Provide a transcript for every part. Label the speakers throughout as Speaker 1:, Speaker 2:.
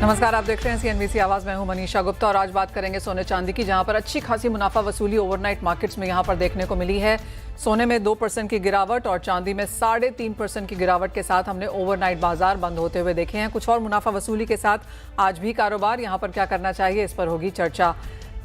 Speaker 1: नमस्कार, आप देख रहे हैं सीएनबीसी आवाज। मैं हूं मनीषा गुप्ता और आज बात करेंगे सोने चांदी की, जहां पर अच्छी खासी मुनाफा वसूली ओवरनाइट मार्केट्स में यहां पर देखने को मिली है। सोने में 2% की गिरावट और चांदी में 3.5% की गिरावट के साथ हमने ओवरनाइट बाजार बंद होते हुए देखे हैं। कुछ और मुनाफा वसूली के साथ आज भी कारोबार, यहां पर क्या करना चाहिए इस पर होगी चर्चा।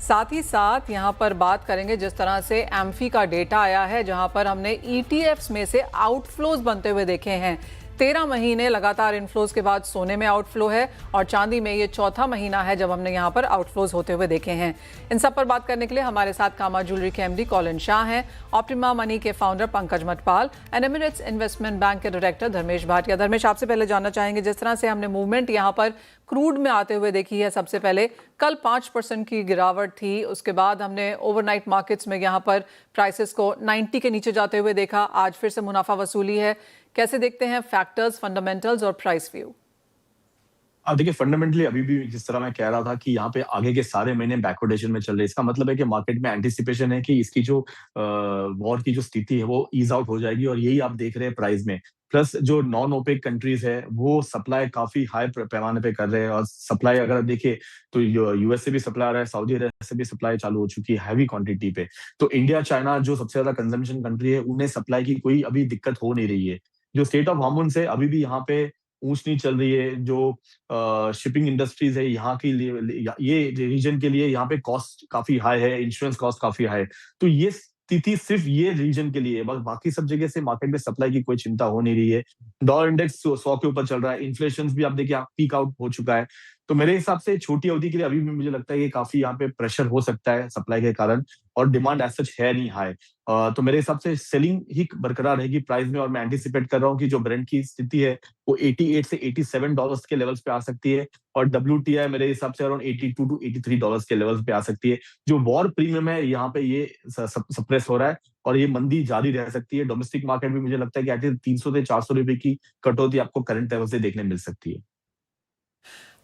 Speaker 1: साथ ही साथ यहां पर बात करेंगे जिस तरह से एम्फी का डेटा आया है, जहां पर हमने ईटीएफ्स में से आउटफ्लोज बनते हुए देखे हैं। 13 महीने लगातार इनफ्लोज के बाद सोने में आउटफ्लो है और चांदी में ये चौथा महीना है जब हमने यहां पर आउटफ्लोज होते हुए देखे हैं। इन सब पर बात करने के लिए हमारे साथ कामा ज्वेलरी के एमडी कॉलिन शाह हैं, ऑप्टिमा मनी के founder Pankaj Matpal and Emirates Investment Bank के डायरेक्टर धर्मेश भाटिया। धर्मेश, आपसे पहले जानना चाहेंगे, जिस तरह से हमने मूवमेंट यहां पर क्रूड में आते हुए देखी है, सबसे पहले कल 5% की गिरावट थी, उसके बाद हमने ओवरनाइट मार्केट्स में यहां पर प्राइसेस को 90 के नीचे जाते हुए देखा, आज फिर से मुनाफा वसूली है। कैसे देखते हैं फैक्टर्स, फंडामेंटल्स और प्राइस व्यू?
Speaker 2: अब देखिए, फंडामेंटली अभी भी जिस तरह मैं कह रहा था कि यहाँ पे आगे के सारे महीने बैकवर्डेशन में चल रहे हैं। इसका मतलब है कि मार्केट में एंटिसिपेशन है कि इसकी जो वॉर की जो स्थिति है वो ईज आउट हो जाएगी, और यही आप देख रहे हैं प्राइस में। प्लस जो नॉन ओपेक कंट्रीज है वो सप्लाई काफी हाई पैमाने पे कर रहे हैं, और सप्लाई अगर देखिए तो यूएस से भी सप्लाई आ रहा है, सऊदी अरब से भी सप्लाई चालू हो चुकी है हैवी क्वांटिटी पे। तो इंडिया, चाइना जो सबसे ज्यादा कंजम्पशन कंट्री है, उन्हें सप्लाई की कोई अभी दिक्कत हो नहीं रही है। जो स्टेट ऑफ हार्मोन्स है अभी भी यहाँ पे ऊंच नीच चल रही है। जो शिपिंग इंडस्ट्रीज है यहाँ के लिए, ये रीजन के लिए यहाँ पे कॉस्ट काफी हाई है, इंश्योरेंस कॉस्ट काफी हाई है। तो ये स्थिति सिर्फ ये रीजन के लिए है, बस बाकी सब जगह से मार्केट में सप्लाई की कोई चिंता हो नहीं रही है। डॉलर इंडेक्स 100 के ऊपर चल रहा है, इन्फ्लेशन भी आप देखिए पीक आउट हो चुका है। तो मेरे हिसाब से छोटी अवधि के लिए अभी भी मुझे लगता है कि काफी यहाँ पे प्रेशर हो सकता है सप्लाई के कारण, और डिमांड एज सच है नहीं हाई। तो मेरे हिसाब से सेलिंग ही बरकरार रहेगी प्राइस में, और मैं एंटिसिपेट कर रहा हूँ कि जो ब्रेंट की स्थिति है वो 88 से 87 डॉलर्स के लेवल्स पे आ सकती है, और WTI मेरे हिसाब से अराउंड 82 टू 83 डॉलर्स के लेवल्स पे आ सकती है। जो वॉर प्रीमियम है यहाँ पे ये सप्रेस हो रहा है, और ये मंदी जारी रह सकती है। डोमेस्टिक मार्केट में मुझे लगता है कि एटलीस्ट 300 से 400 रुपए की कटौती आपको करंट लेवल से देखने मिल सकती है।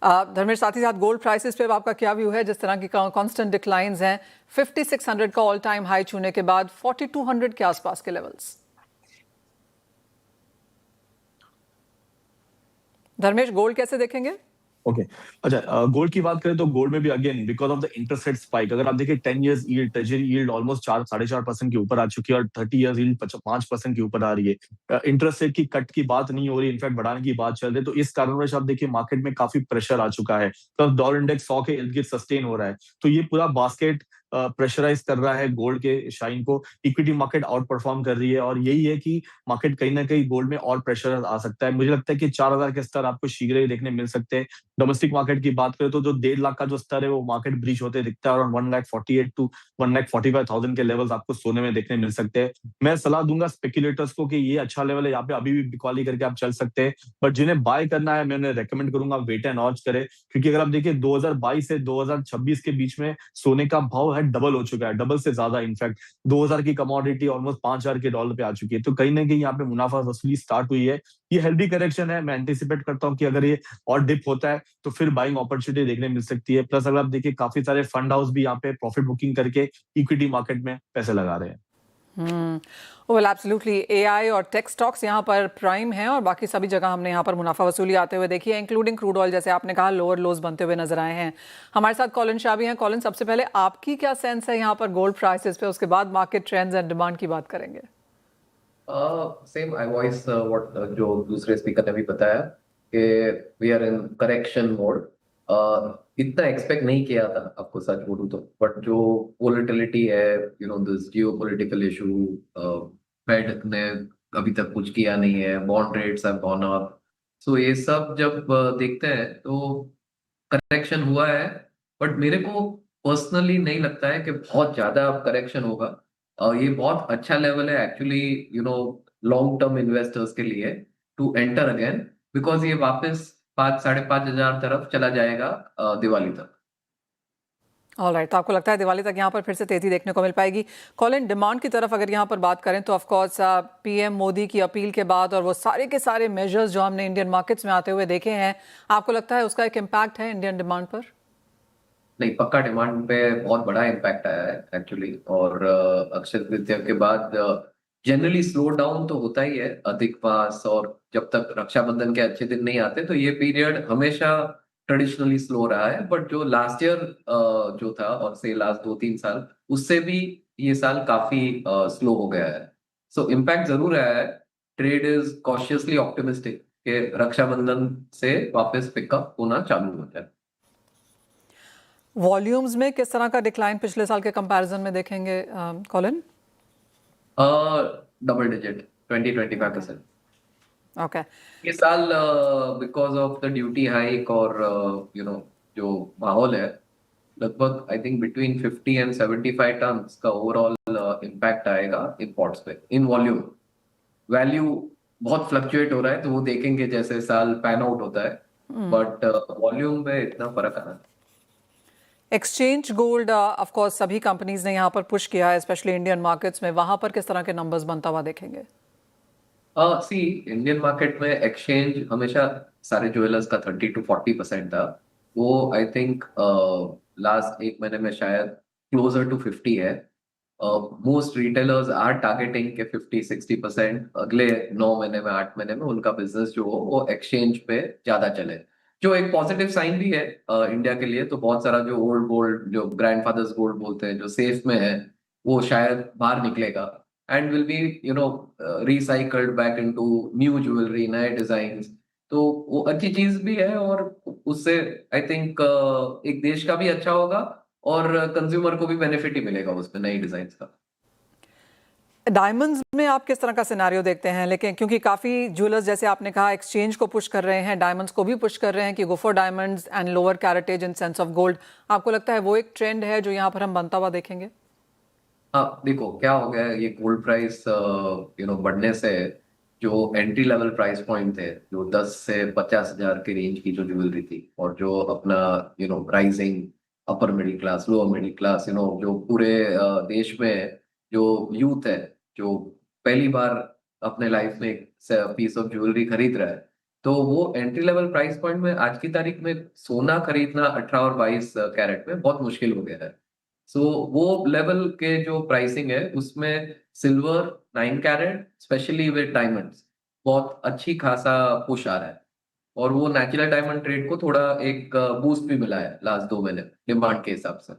Speaker 1: धर्मेश, साथ ही साथ गोल्ड प्राइसेस पे आपका क्या व्यू है? जिस तरह की कांस्टेंट डिक्लाइंस हैं, 5600 का ऑल टाइम हाई छूने के बाद 4200 के आसपास के लेवल्स। धर्मेश, गोल्ड कैसे देखेंगे?
Speaker 2: ओके, अच्छा, गोल्ड की बात करें तो गोल्ड में भी again because of the interest rate spike, अगर आप देखिए 10 years yield, treasury yield almost 4-4.5% के ऊपर आ चुकी है, और 30 इयर्स यील्ड 5% के ऊपर आ रही है। इंटरेस्ट रेट की कट की बात नहीं हो रही, इनफैक्ट बढ़ाने की बात चल रही है। तो इस कारणवश आप देखिए मार्केट में काफी प्रेशर आ चुका है, तो डॉलर इंडेक्स 100 के इर्द गिर्द सस्टेन हो रहा है। तो ये पूरा बास्केट प्रेशराइज कर रहा है गोल्ड के शाइन को। इक्विटी मार्केट आउट परफॉर्म कर रही है, और यही है कि मार्केट कहीं ना कहीं गोल्ड में और प्रेशर आ सकता है। मुझे लगता है कि 4000 के स्तर आपको शीघ्र ही देखने मिल सकते हैं। डोमेस्टिक मार्केट की बात करें तो जो 1.5 लाख का जो स्तर है वो मार्केट ब्रीच होते दिखता है, और 1,48,000 टू 1,45,000 के लेवल्स आपको सोने में देखने मिल सकते हैं। मैं सलाह दूंगा स्पेकुलेटर्स को कि ये अच्छा लेवल है, यहाँ पे अभी भी बिकवाली करके आप चल सकते हैं, बट जिन्हें बाय करना है मैं उन्हें रेकमेंड करूंगा वेट एंड वॉच करें। क्योंकि अगर आप देखिए 2022 से 2026 के बीच में सोने का भाव है डबल हो चुका है, डबल से ज्यादा। इनफैक्ट 2000 की कमोडिटी ऑलमोस्ट 5000 के डॉलर पे आ चुकी है। तो कहीं ना कहीं यहाँ पे मुनाफा वसूली स्टार्ट हुई है। ये हेल्दी करेक्शन है, मैं एंटिसिपेट करता हूँ कि अगर ये और डिप होता है तो फिर बाइंग अपॉर्चुनिटी देखने मिल सकती है। प्लस अगर आप देखिए काफी सारे फंड हाउस भी यहाँ पे प्रॉफिट बुकिंग करके इक्विटी मार्केट में पैसे लगा रहे हैं।
Speaker 1: वेल एब्सोल्युटली, एआई और टेक स्टॉक्स यहाँ पर प्राइम हैं, और बाकी सभी जगह हमने यहाँ पर मुनाफा वसूली आते हुए देखी है, इंक्लूडिंग क्रूड ऑयल, जैसे आपने कहा लोअर लोज बनते हुए नजर आए हैं। हमारे साथ कॉलिन शाह भी हैं। कॉलिन, सबसे पहले आपकी क्या सेंस है यहाँ पर गोल्ड प्राइसेस पे, उसके बाद मार्केट ट्रेंड्स एंड डिमांड की बात करेंगे।
Speaker 3: सेम आई वॉइस व्हाट जो दूसरे स्पीकर ने भी बताया कि we are in correction mode. इतना एक्सपेक्ट नहीं किया था, आपको सच बोलूं तो, बट जो वोलेटिलिटी है, दिस जियोपॉलिटिकल इशू, फेड ने अभी तक कुछ किया नहीं है, bond rates have gone up, so ये सब जब देखते हैं तो करेक्शन हुआ है। बट मेरे को पर्सनली नहीं लगता है कि बहुत ज्यादा करेक्शन होगा। ये बहुत अच्छा लेवल है एक्चुअली, लॉन्ग टर्म इन्वेस्टर्स के लिए टू एंटर अगेन, बिकॉज ये वापस 5,000-5,500 तरफ चला जाएगा दिवाली तक।
Speaker 1: ऑलराइट, तो आपको लगता है दिवाली तक यहाँ पर फिर से तेजी देखने को मिल पाएगी? कॉलिन, डिमांड की तरफ अगर यहाँ पर बात करें तो ऑफकोर्स पीएम मोदी की अपील के बाद और वो सारे के सारे मेजर्स जो हमने इंडियन मार्केट्स में आते हुए देखे हैं, आपको लगता है उसका एक इम्पैक्ट है इंडियन डिमांड पर?
Speaker 3: नहीं, पक्का डिमांड पे बहुत बड़ा इम्पैक्ट आया है एक्चुअली, और अक्षय तृतीया के बाद जनरली स्लो डाउन तो होता ही है, अधिक मास, और जब तक रक्षाबंधन के अच्छे दिन नहीं आते तो ये पीरियड हमेशा ट्रेडिशनली स्लो रहा है, बट जो लास्ट ईयर जो था और से लास्ट 2-3 साल उससे भी ये साल काफी स्लो हो गया है। सो इम्पैक्ट जरूर आया है। ट्रेड इज कॉशियसली ऑप्टिमिस्टिक कि रक्षाबंधन से वापस पिकअप होना चालू हो जाए।
Speaker 1: वॉल्यूम्स में किस तरह का डिक्लाइन पिछले साल के कंपैरिजन में देखेंगे कॉलिन?
Speaker 3: Double digit 20-25%।
Speaker 1: ओके,
Speaker 3: ये साल because of the duty hike और जो माहौल है, लगभग I think between 50 and 75 tons का ओवरऑल इम्पैक्ट आएगा इंपोर्ट्स पे इन वॉल्यूम। वैल्यू बहुत फ्लक्चुएट हो रहा है, तो वो देखेंगे जैसे साल पैन आउट होता है, बट वॉल्यूम पे इतना फर्क आना है।
Speaker 1: एक्सचेंज गोल्ड ऑफ कोर्स सभी कंपनीज ने यहाँ पर पुश किया है, स्पेशली इंडियन मार्केट्स में। वहां पर किस तरह के नंबर्स बनता हुआ देखेंगे?
Speaker 3: सी इंडियन मार्केट में एक्सचेंज हमेशा सारे ज्वेलर्स का 30-40% था। वो आई थिंक लास्ट 1 महीने में शायद क्लोजर टू 50 है। मोस्ट रिटेलर्स आर टारगेटिंग के 50-60% अगले 9 महीने में 8 महीने में उनका बिजनेस जो हो वो एक्सचेंज पे ज्यादा चले, जो एक पॉजिटिव साइन भी है इंडिया के लिए। तो बहुत सारा जो ओल्ड गोल्ड, जो ग्रैंडफादर्स गोल्ड बोलते हैं, जो सेफ में है, वो शायद बाहर निकलेगा and will be recycled back into new jewellery, नए डिजाइन। तो वो अच्छी चीज भी है और उससे आई थिंक एक देश का भी अच्छा होगा और कंज्यूमर को भी बेनिफिट ही मिलेगा उसमें नई डिजाइन का।
Speaker 1: डायमंड्स में आप किस तरह का सिनारियो देखते हैं? लेकिन क्योंकि काफ़ी ज्वेलर्स, जैसे आपने कहा, एक्सचेंज को पुश कर रहे हैं, डायमंड्स को भी पुश कर रहे हैं कि go for diamonds and lower caratage in sense of gold. आपको लगता है वो एक ट्रेंड है जो यहाँ पर हम बनता हुआ देखेंगे?
Speaker 3: हाँ, देखो क्या हो गया है, ये गोल्ड प्राइस बढ़ने से जो एंट्री लेवल प्राइस पॉइंट थे, जो 10 से 50 हजार के रेंज की जो ज्वेलरी थी, और जो अपना rising upper middle class, lower middle class, जो पूरे देश में जो यूथ है, जो पहली बार अपने लाइफ में एक पीस ऑफ ज्वेलरी खरीद रहा है, तो वो एंट्री लेवल प्राइस पॉइंट में आज की तारीख में सोना खरीदना 18 और 22 कैरेट में बहुत मुश्किल हो गया है। सो वो लेवल के जो प्राइसिंग है उसमें silver 9 carat specially with diamonds बहुत अच्छी खासा पुश आ रहा है, और वो नेचुरल डायमंड ट्रेड को थोड़ा एक बूस्ट भी मिला है लास्ट 2 महीने डिमांड के हिसाब से।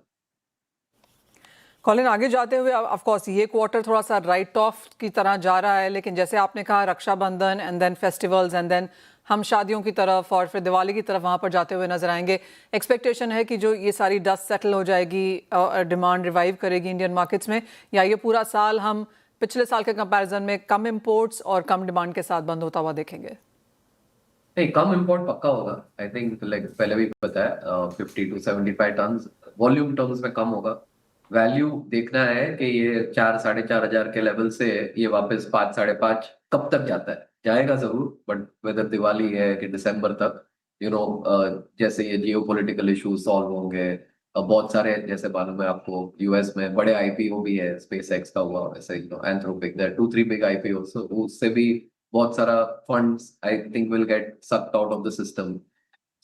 Speaker 1: कॉलिन, आगे जाते हुए ऑफ कोर्स ये क्वार्टर थोड़ा सा राइट ऑफ की तरह जा रहा है, लेकिन जैसे आपने कहा Raksha Bandhan and then festivals and then हम शादियों की तरफ और फिर दिवाली की तरफ वहाँ पर जाते हुए नजर आएंगे। एक्सपेक्टेशन है कि जो ये सारी डस्ट सेटल हो जाएगी, डिमांड रिवाइव करेगी इंडियन मार्केट्स में, या ये पूरा साल हम पिछले साल के कंपैरिजन में कम इंपोर्ट्स और कम डिमांड के साथ बंद होता हुआ देखेंगे?
Speaker 3: नहीं, कम इम्पोर्ट पक्का होगा। आई थिंक लाइक पहले भी बताया 50-75 टन वॉल्यूम टर्म्स में कम होगा। वैल्यू देखना है कि ये 4-4.5 हजार के लेवल से ये वापस 5-5.5 कब तक जाता है। जाएगा जरूर, बट वेदर दिवाली है कि दिसंबर तक, जैसे ये जियो पोलिटिकल इशू सॉल्व होंगे, बहुत सारे जैसे मालूम है आपको यूएस में बड़े आईपीओ भी है, स्पेस एक्स का हुआ, वैसे एंथ्रोपिक, देयर 2-3 बिग आईपीओ, उससे भी बहुत सारा funds I think will get sucked out of the system.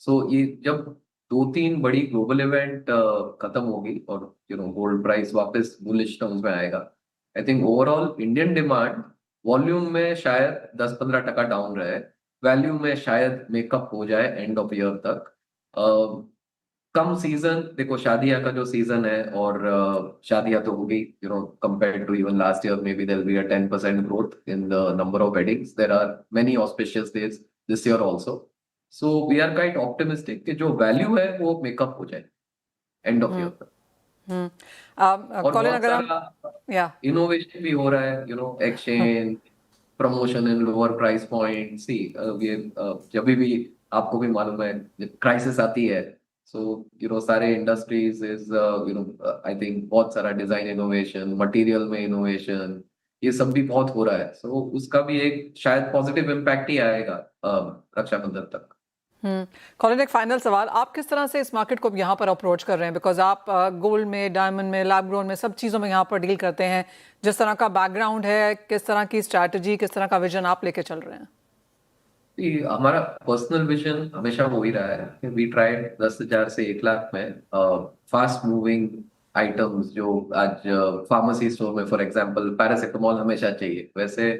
Speaker 3: So ये जब 2-3 बड़ी ग्लोबल इवेंट खत्म होगी और गोल्ड प्राइस वापस बुलिश टर्म्स में आएगा, I think overall Indian demand volume में शायद 10-15% डाउन रहे, वैल्यू में शायद मेकअप हो जाए एंड ऑफ ईयर तक। कम सीजन, देखो शादियां का जो सीजन है, और शादियां तो होगी compared to even last year, maybe there'll be a 10% growth in the number of weddings. There are many auspicious days this year also, so we are quite optimistic कि जो वैल्यू है वो मेकअप हो जाए एंड ऑफ ईयर तक। और
Speaker 1: Colin,
Speaker 3: बहुत
Speaker 1: अगर हम
Speaker 3: सारा इनोवेशन भी हो रहा है, exchange, promotion in lower price point. सी ये जब भी आपको भी मालूम है क्राइसिस आती है, सो सारे इंडस्ट्रीज इज आई थिंक बहुत सारा डिजाइन इनोवेशन, मटेरियल में इनोवेशन, ये सब भी बहुत हो रहा है। सो उसका भी एक शायद पॉजिटिव इम्पैक्ट ही आएगा रक्षाबंधन तक।
Speaker 1: कॉलिन, एक फाइनल सवाल, आप किस तरह से इस मार्केट को यहाँ पर अप्रोच कर रहे हैं? बिकॉज आप गोल्ड में, डायमंड में, लैब ग्रोन में, सब चीज़ों में यहाँ पर डील करते हैं। जिस तरह का बैकग्राउंड है, किस तरह की स्ट्रैटेजी, किस तरह का विजन आप लेके चल रहे हैं?
Speaker 3: हमारा पर्सनल विजन हमेशा वो ही रहा है कि वी ट्राइड 10,000 से 1 लाख में फास्ट मूविंग आइटम्स, जो आज फार्मेसी स्टोर में फॉर एग्जांपल पैरासिटामोल हमेशा चाहिए, वैसे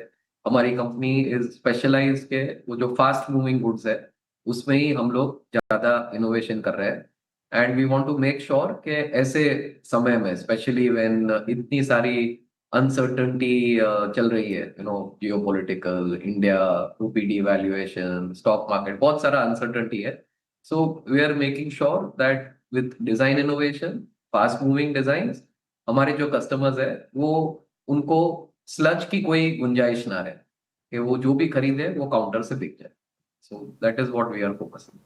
Speaker 3: हमारी कंपनी इज स्पेशलाइज के वो जो फास्ट मूविंग गुड्स है उसमें ही हम लोग ज्यादा इनोवेशन कर रहे हैं and we want to make sure कि ऐसे समय में स्पेशली व्हेन इतनी सारी अनसर्टनिटी चल रही है, geopolitical, India rupee devaluation, stock market, बहुत सारा अनसर्टनिटी है। So we are making sure that with design innovation, fast moving design, हमारे जो कस्टमर्स है वो उनको स्लज की कोई गुंजाइश ना रहे, कि वो जो भी खरीदे वो काउंटर से बिक जाए। So that is what we are focusing.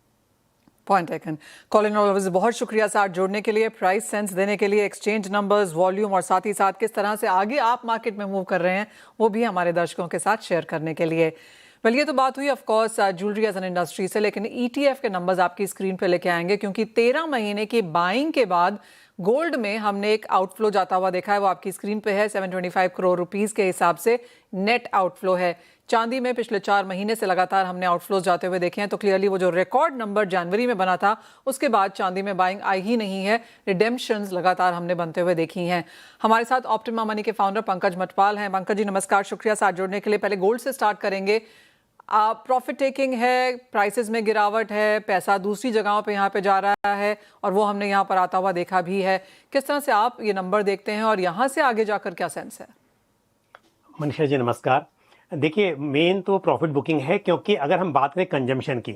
Speaker 1: Point taken. Colin always बहुत शुक्रिया साथ जुड़ने के लिए, प्राइस सेंस देने के लिए, एक्सचेंज नंबर्स, वॉल्यूम और साथ ही साथ किस तरह से आगे आप मार्केट में मूव कर रहे हैं वो भी हमारे दर्शकों के साथ शेयर करने के लिए। वेल, ये तो बात हुई of course jewellery as an industry से, लेकिन ETF के नंबर्स आपकी स्क्रीन पे लेके आएंगे क्योंकि 13 महीने की बाइंग के बाद गोल्ड में हमने एक आउटफ्लो जाता हुआ देखा है। वो आपकी स्क्रीन पे है। 725 करोड़ रुपीस के हिसाब से नेट आउटफ्लो है। चांदी में पिछले 4 महीने से लगातार हमने आउटफ्लोज जाते हुए देखे हैं, तो क्लियरली वो जो रिकॉर्ड नंबर जनवरी में बना था उसके बाद चांदी में बाइंग आई ही नहीं है। रिडेम्पशंस लगातार हमने बनते हुए देखी हैं। हमारे साथ ऑप्टिमा मनी के फाउंडर पंकज मटपाल हैं। पंकज जी नमस्कार, शुक्रिया साथ जुड़ने के लिए। पहले गोल्ड से स्टार्ट करेंगे। प्रॉफिट टेकिंग है, प्राइसेस में गिरावट है, पैसा दूसरी जगहों पे यहाँ पे जा रहा है और वो हमने यहाँ पर आता हुआ देखा भी है। किस तरह से आप ये नंबर देखते हैं और यहाँ से आगे जाकर क्या सेंस है?
Speaker 4: मनीषा जी नमस्कार। देखिए, मेन तो प्रॉफिट बुकिंग है, क्योंकि अगर हम बात करें कंजम्पशन की,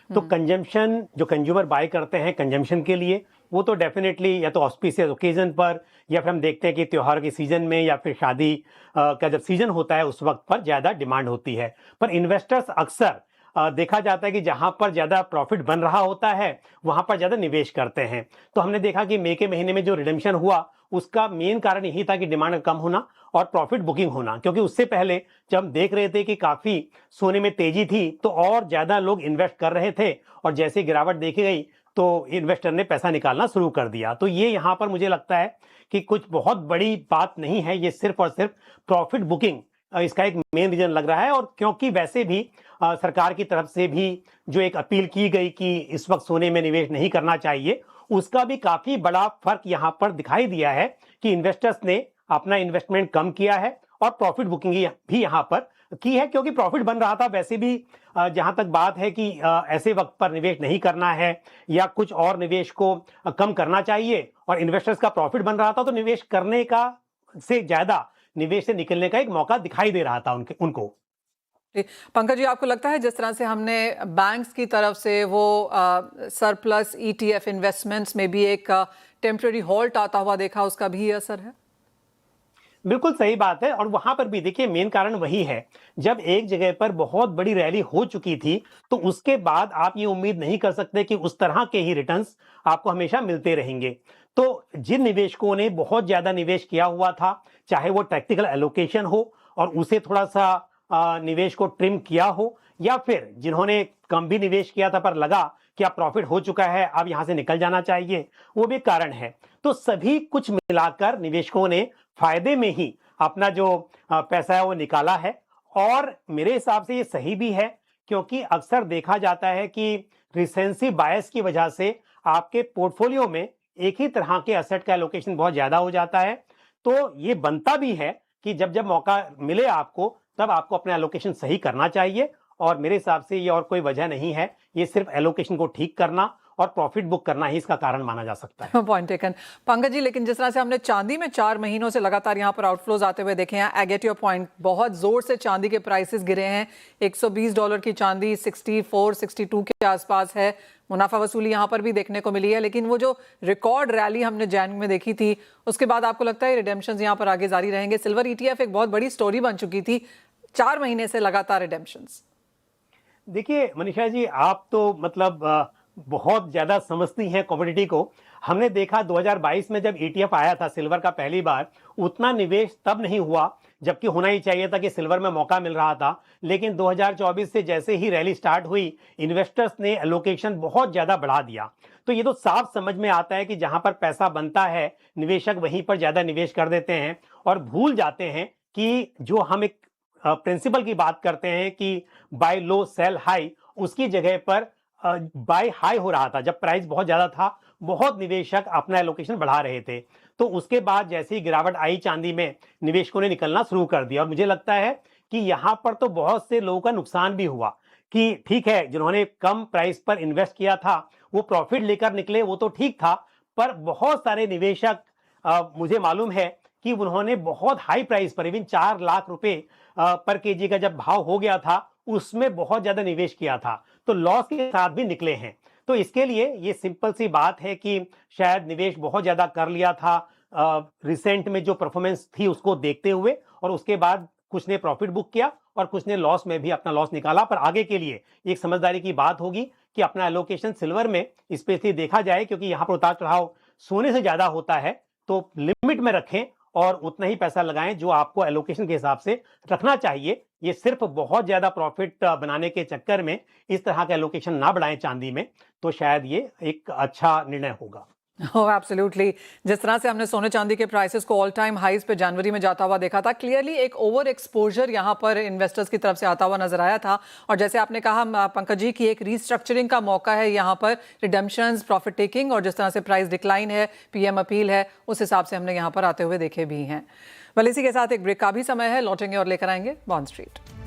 Speaker 4: तो कंजम्पशन जो कंज्यूमर बाय करते हैं कंजम्पशन के लिए, वो तो डेफिनेटली या तो ऑस्पिशियस ओकेजन पर, या फिर हम देखते हैं कि त्योहार के सीजन में, या फिर शादी का जब सीजन होता है उस वक्त पर ज़्यादा डिमांड होती है। पर इन्वेस्टर्स अक्सर देखा जाता है कि जहां पर ज़्यादा प्रॉफिट बन रहा होता है वहां पर ज़्यादा निवेश करते हैं। तो हमने देखा कि मई के महीने में जो रिडेम्पशन हुआ उसका मेन कारण यही था कि डिमांड कम होना और प्रॉफिट बुकिंग होना, क्योंकि उससे पहले जब हम देख रहे थे कि काफ़ी सोने में तेजी थी तो और ज़्यादा लोग इन्वेस्ट कर रहे थे, और जैसे गिरावट देखी गई तो इन्वेस्टर ने पैसा निकालना शुरू कर दिया। तो ये यहाँ पर मुझे लगता है कि कुछ बहुत बड़ी बात नहीं है, ये सिर्फ और सिर्फ प्रॉफिट बुकिंग इसका एक मेन रीजन लग रहा है। और क्योंकि वैसे भी सरकार की तरफ से भी जो एक अपील की गई कि इस वक्त सोने में निवेश नहीं करना चाहिए, उसका भी काफी बड़ा फर्क यहाँ पर दिखाई दिया है कि इन्वेस्टर्स ने अपना इन्वेस्टमेंट कम किया है और प्रॉफिट बुकिंग भी यहाँ पर की है, क्योंकि प्रॉफिट बन रहा था। वैसे भी जहां तक बात है कि ऐसे वक्त पर निवेश नहीं करना है या कुछ और निवेश को कम करना चाहिए, और इन्वेस्टर्स का प्रॉफिट बन रहा था, तो निवेश करने का से ज्यादा निवेश से निकलने का एक मौका दिखाई दे रहा था उनको।
Speaker 1: पंकज जी, आपको लगता है जिस तरह से हमने बैंक्स की तरफ से वो सरप्लस ETF इन्वेस्टमेंट्स में भी एक टेम्पररी हॉल्ट आता हुआ देखा, उसका भी असर है?
Speaker 4: बिल्कुल सही बात है। और वहां पर भी देखिए मेन कारण वही है, जब एक जगह पर बहुत बड़ी रैली हो चुकी थी तो उसके बाद आप ये उम्मीद नहीं कर सकते कि उस तरह के ही रिटर्न्स आपको हमेशा मिलते रहेंगे। तो जिन निवेशकों ने बहुत ज्यादा निवेश किया हुआ था, चाहे वो टैक्टिकल एलोकेशन हो और उसे थोड़ा सा निवेश को ट्रिम किया हो, या फिर जिन्होंने कम भी निवेश किया था पर लगा कि अब प्रॉफिट हो चुका है, अब यहां से निकल जाना चाहिए, वो भी कारण है। तो सभी कुछ मिलाकर निवेशकों ने फायदे में ही अपना जो पैसा है वो निकाला है। और मेरे हिसाब से ये सही भी है, क्योंकि अक्सर देखा जाता है कि रिसेंसी बायस की वजह से आपके पोर्टफोलियो में एक ही तरह के एसेट का एलोकेशन बहुत ज्यादा हो जाता है। तो ये बनता भी है कि जब जब मौका मिले आपको, तब आपको अपना एलोकेशन सही करना चाहिए। और मेरे हिसाब से ये और कोई वजह नहीं है, ये सिर्फ एलोकेशन को ठीक करना और प्रॉफिट बुक करना ही इसका कारण माना जा सकता है।
Speaker 1: Point taken. पंकज जी, लेकिन जिस तरह से हमने चांदी में 4 महीनों से लगातार यहाँ पर आउटफ्लोज आते हुए देखे हैं, आई गेट योर पॉइंट, बहुत जोर से चांदी के प्राइसेस गिरे हैं। $120 की चांदी 64-62 के आसपास है। मुनाफा वसूली यहाँ पर भी देखने को मिली है, लेकिन वो जो रिकॉर्ड रैली हमने जैन में देखी थी उसके बाद आपको लगता है रिडेम्पशंस यहाँ पर आगे जारी रहेंगे? सिल्वर ETF एक बहुत बड़ी स्टोरी बन चुकी थी, 4 महीने से लगातार रिडेम्पशंस।
Speaker 4: देखिए मनीषा जी, आप तो मतलब बहुत ज्यादा समझती हैं कमोडिटी को। हमने देखा 2022 में जब ETF आया था सिल्वर का पहली बार, उतना निवेश तब नहीं हुआ, जबकि होना ही चाहिए था कि सिल्वर में मौका मिल रहा था। लेकिन 2024 से जैसे ही रैली स्टार्ट हुई, इन्वेस्टर्स ने एलोकेशन बहुत ज्यादा बढ़ा दिया। तो ये तो साफ समझ में आता है कि जहां पर पैसा बनता है निवेशक वहीं पर ज्यादा निवेश कर देते हैं और भूल जाते हैं कि जो हम एक प्रिंसिपल की बात करते हैं कि बाय लो सेल हाई, उसकी जगह पर बाय हाई हो रहा था। जब प्राइस बहुत ज्यादा था, बहुत निवेशक अपना एलोकेशन बढ़ा रहे थे। तो उसके बाद जैसे ही गिरावट आई चांदी में, निवेशकों ने निकलना शुरू कर दिया। और मुझे लगता है कि यहां पर तो बहुत से लोगों का नुकसान भी हुआ, कि ठीक है, जिन्होंने कम प्राइस पर इन्वेस्ट किया था वो प्रॉफिट लेकर निकले, वो तो ठीक था, पर बहुत सारे निवेशक मुझे मालूम है कि उन्होंने बहुत हाई प्राइस पर, इवन 4 लाख रुपए पर केजी का जब भाव हो गया था, उसमें बहुत ज्यादा निवेश किया था, तो लॉस के साथ भी निकले हैं। तो इसके लिए ये सिंपल सी बात है कि शायद निवेश बहुत ज्यादा कर लिया था रिसेंट में जो परफॉर्मेंस थी उसको देखते हुए, और उसके बाद कुछ ने प्रॉफिट बुक किया और कुछ ने लॉस में भी अपना लॉस निकाला। पर आगे के लिए एक समझदारी की बात होगी कि अपना एलोकेशन सिल्वर में स्पेशली देखा जाए, क्योंकि यहां पर उतार चढ़ाव सोने से ज्यादा होता है, तो लिमिट में रखें और उतना ही पैसा लगाएं जो आपको एलोकेशन के हिसाब से रखना चाहिए। ये सिर्फ बहुत ज्यादा प्रॉफिट बनाने के चक्कर में इस तरह का एलोकेशन ना बढ़ाएं चांदी में, तो शायद ये एक अच्छा निर्णय होगा।
Speaker 1: ओह एब्सोल्युटली। जिस तरह से हमने सोने चांदी के प्राइसेस को ऑल टाइम हाईज पे जनवरी में जाता हुआ देखा था, क्लियरली एक ओवर एक्सपोजर यहाँ पर इन्वेस्टर्स की तरफ से आता हुआ नजर आया था। और जैसे आपने कहा पंकज जी की एक रीस्ट्रक्चरिंग का मौका है यहाँ पर, रिडेम्पशंस, प्रॉफिट टेकिंग, और जिस तरह से प्राइस डिक्लाइन है, पीएम अपील है, उस हिसाब से हमने यहाँ पर आते हुए देखे भी हैं। वेल, इसी के साथ एक ब्रेक का भी समय है, लौटेंगे और लेकर आएंगे बॉन्ड स्ट्रीट।